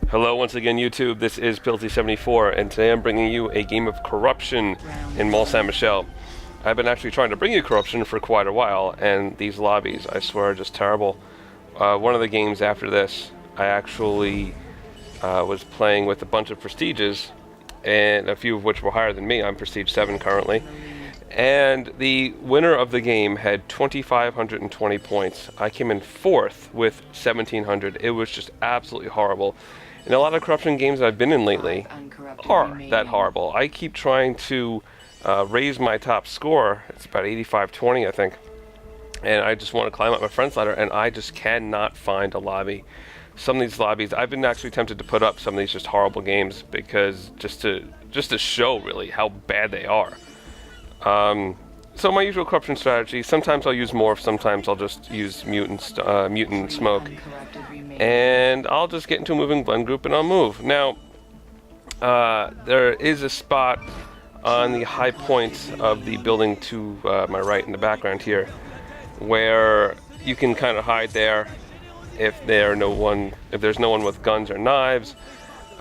Hello once again, YouTube. This is Pilty74, and today I'm bringing you a game of Corruption in Mont Saint-Michel. I've been actually trying to bring you Corruption for quite a while, and these lobbies, I swear, are just terrible. One of the games after this, I actually was playing with a bunch of Prestiges, and a few of which were higher than me. I'm Prestige 7 currently. And the winner of the game had 2,520 points. I came in 4th with 1,700. It was just absolutely horrible. And a lot of Corruption games I've been in lately are that horrible. I keep trying to raise my top score. It's about 85-20, I think. And I just want to climb up my friend's ladder, and I just cannot find a lobby. Some of these lobbies, I've been actually tempted to put up some of these just horrible games because just to show really how bad they are. So my usual Corruption strategy, sometimes I'll use Morph, sometimes I'll just use Mutant Smoke, and I'll just get into a moving blend group and I'll move. Now, there is a spot on the high points of the building to my right in the background here, where you can kind of hide there if there's no one with guns or knives.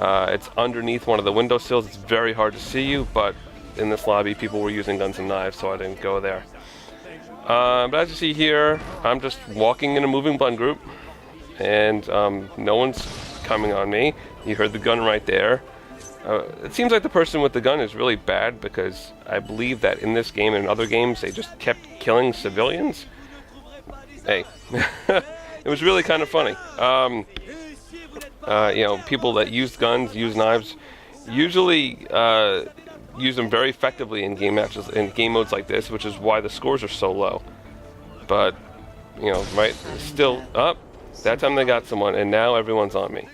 It's underneath one of the windowsills. It's very hard to see you, but in this lobby, people were using guns and knives, so I didn't go there. But as you see here, I'm just walking in a moving blend group, and no one's coming on me. You heard the gun right there. It seems like the person with the gun is really bad, because I believe that in this game and in other games, they just kept killing civilians. Hey, it was really kind of funny. You know, people that use guns, use knives, usually use them very effectively in game matches, in game modes like this, which is why the scores are so low. But, you know, right, still up. That time they got someone, and now everyone's on me.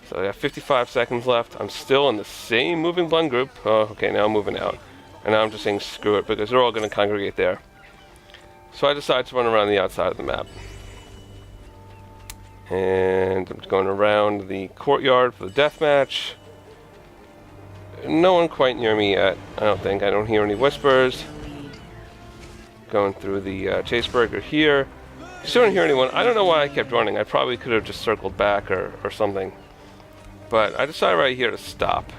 So I got 55 seconds left. I'm still in the same moving blend group. Oh, okay, now I'm moving out. And now I'm just saying screw it, because they're all going to congregate there. So I decide to run around the outside of the map. And I'm going around the courtyard for the deathmatch. No one quite near me yet, I don't think. I don't hear any whispers. Going through the chase burger here. Still don't hear anyone. I don't know why I kept running. I probably could have just circled back or something. But I decided right here to stop.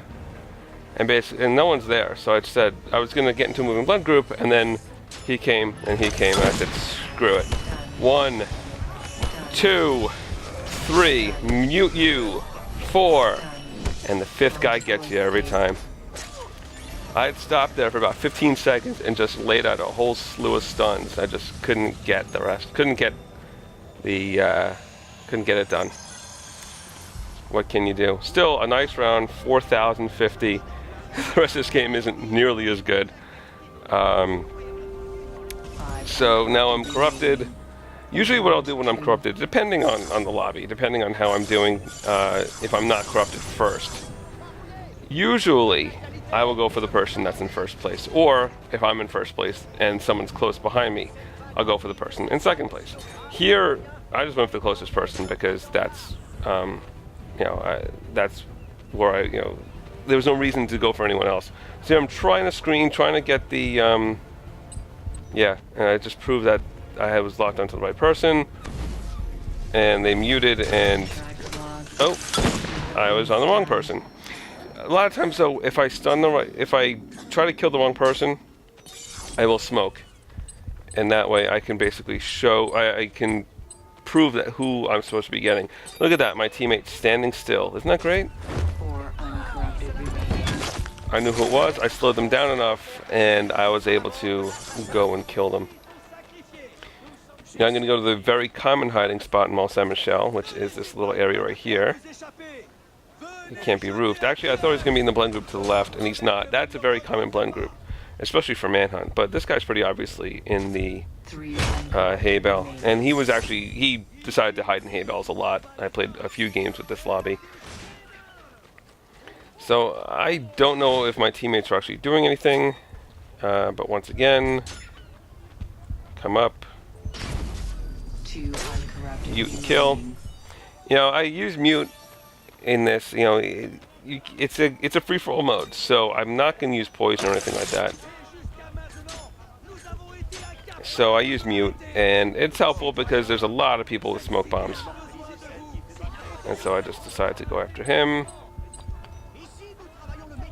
And no one's there, so I said I was going to get into a moving blood group, and then he came, and I said, screw it. 1, 2, 3, mute you, 4, and the 5th guy gets you every time. I'd stopped there for about 15 seconds and just laid out a whole slew of stuns. I just couldn't get the rest. Couldn't get it done. What can you do? Still a nice round, 4,050. The rest of this game isn't nearly as good. So now I'm corrupted. Usually what I'll do when I'm corrupted, depending on the lobby, depending on how I'm doing, if I'm not corrupted first, usually I will go for the person that's in first place. Or if I'm in first place and someone's close behind me, I'll go for the person in second place. Here, I just went for the closest person because that's, you know, that's where there was no reason to go for anyone else. So I'm trying to screen, trying to get the, yeah, and I just proved that I was locked onto the right person, and they muted, and oh, I was on the wrong person. A lot of times, though, if I try to kill the wrong person, I will smoke, and that way I can basically show, I can prove that who I'm supposed to be getting. Look at that, my teammate standing still. Isn't that great? I knew who it was. I slowed them down enough, and I was able to go and kill them. Now I'm going to go to the very common hiding spot in Mont Saint-Michel, which is this little area right here. It can't be roofed. Actually, I thought he was going to be in the blend group to the left, and he's not. That's a very common blend group, especially for Manhunt. But this guy's pretty obviously in the hay bale. And he decided to hide in hay bales a lot. I played a few games with this lobby. So I don't know if my teammates are actually doing anything. But once again, come up. Mute and kill. You know, I use mute in this. You know, it's a free-for-all mode, so I'm not going to use poison or anything like that. So I use mute, and it's helpful because there's a lot of people with smoke bombs. And so I just decided to go after him.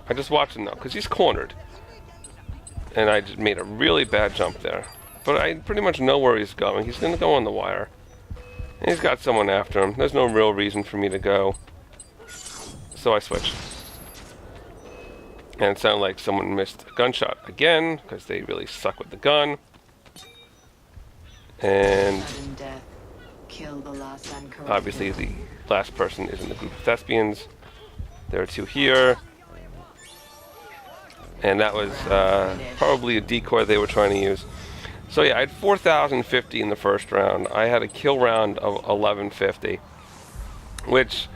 I just watched him now, because he's cornered. And I just made a really bad jump there. But I pretty much know where he's going. He's going to go on the wire. And he's got someone after him. There's no real reason for me to go. So I switched. And it sounded like someone missed a gunshot again, because they really suck with the gun. And obviously the last person is in the group of thespians. There are two here. And that was probably a decoy they were trying to use. So yeah, I had 4,050 in the first round. I had a kill round of 1150, which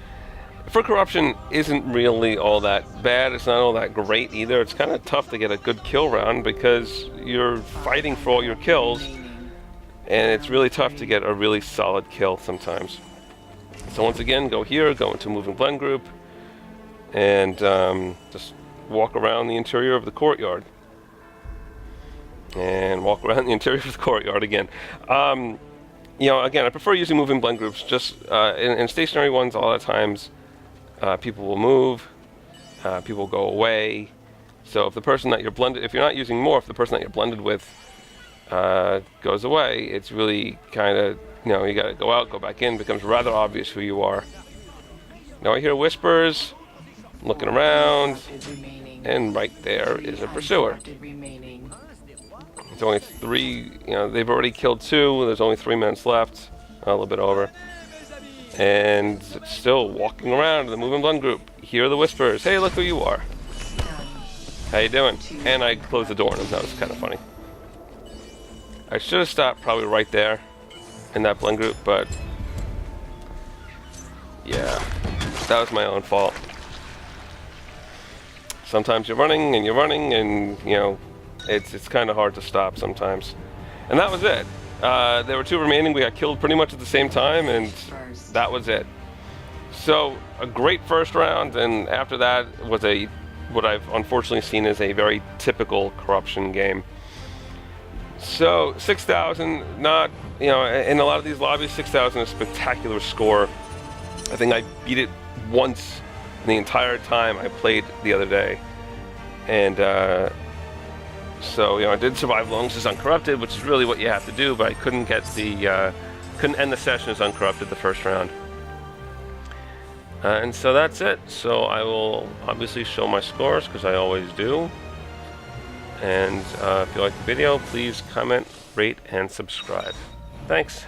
for corruption isn't really all that bad. It's not all that great either. It's kind of tough to get a good kill round because you're fighting for all your kills, and it's really tough to get a really solid kill sometimes. So once again, go here, go into moving blend group, and just walk around the interior of the courtyard. And walk around the interior of the courtyard again. You know, again, I prefer using moving blend groups. Just in stationary ones, a lot of times people will move, people go away. So if the person that you're blended, if you're not using morph, the person that you're blended with goes away, it's really kind of, you know, you got to go out, go back in. It becomes rather obvious who you are. Now I hear whispers, looking around, and right there is a pursuer. It's only 3, you know, they've already killed 2, there's only 3 minutes left, a little bit over. And still walking around in the moving blend group, hear the whispers, hey, look who you are. How you doing? And I closed the door on him, that was kind of funny. I should have stopped probably right there in that blend group, but yeah, that was my own fault. Sometimes you're running and you know, it's kind of hard to stop sometimes. And that was it. There were 2 remaining. We got killed pretty much at the same time, and that was it. So a great first round, and after that was what I've unfortunately seen as a very typical corruption game. So 6,000, not, you know, in a lot of these lobbies, 6,000 is a spectacular score. I think I beat it once in the entire time I played the other day. And so, you know, I did survive longs as uncorrupted, which is really what you have to do, but I couldn't get the, couldn't end the session as uncorrupted the first round. And so that's it. So I will obviously show my scores, because I always do. And if you like the video, please comment, rate, and subscribe. Thanks.